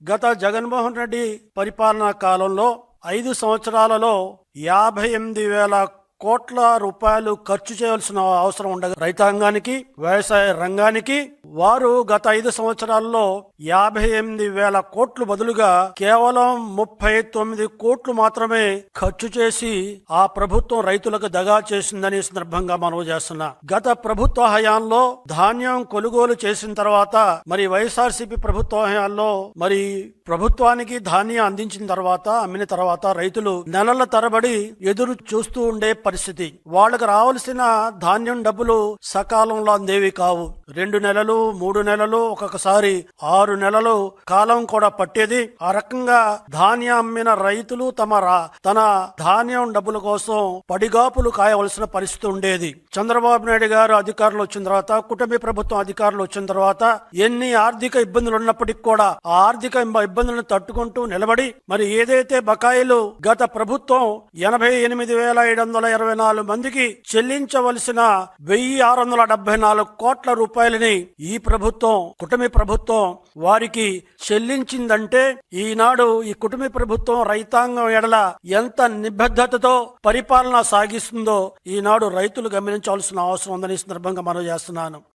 గత జగన్మోహన్ రెడ్డి పరిపాలనా కాలంలో 5 సంవత్సరాలలో 58,000 కోట్ల రూపాయలు ఖర్చు చేయాల్సిన అవసరం ఉండగా రైతాంగానికి వ్యవసాయ రంగానికి వారు గత 5 సంవత్సరాల్లో 58,000 కోట్లు బదులుగా కేవలం 39 కోట్లు మాత్రమే ఖర్చు చేసి ఆ ప్రభుత్వం రైతులకు దగా చేసిందని సందర్భంగా మనవి చేస్తున్నా. గత ప్రభుత్వ హయాంలో ధాన్యం కొనుగోలు చేసిన తర్వాత మరి వైఎస్ఆర్సీపీ ప్రభుత్వ హయాంలో మరి ప్రభుత్వానికి ధాన్యం అందించిన తర్వాత అమ్మిన తర్వాత రైతులు నెలల తరబడి ఎదురు చూస్తూ ఉండే పరిస్థితి. వాళ్ళకు రావాల్సిన ధాన్యం డబ్బులు సకాలంలో అందేవి కావు. 2 నెలలు 3 నెలలు ఒక్కొక్కసారి 6 నెలలు కాలం కూడా పట్టేది. ఆ రకంగా ధాన్యం అమ్మిన రైతులు తన ధాన్యం డబ్బుల కోసం పడిగాపులు కాయవలసిన పరిస్థితి ఉండేది. చంద్రబాబు నాయుడు గారు అధికారులు వచ్చిన తర్వాత, కుటుంబ ప్రభుత్వం అధికారులు వచ్చిన తర్వాత ఎన్ని ఆర్థిక ఇబ్బందులు ఉన్నప్పటికీ కూడా ఆ ఆర్థిక ఇబ్బందులను తట్టుకుంటూ నిలబడి మరి ఏదైతే బకాయిలు గత ప్రభుత్వం 88,724 మందికి చెల్లించవలసిన 1,674 కోట్ల రూపాయలని ఈ ప్రభుత్వం కుటుంబ ప్రభుత్వం వారికి చెల్లించిందంటే ఈనాడు ఈ కుటుంబ ప్రభుత్వం రైతాంగం ఎడల ఎంత నిబద్ధతతో పరిపాలన సాగిస్తుందో ఈనాడు రైతులు గమనించాల్సిన అవసరం ఉందని సందర్భంగా మనం చేస్తున్నాను.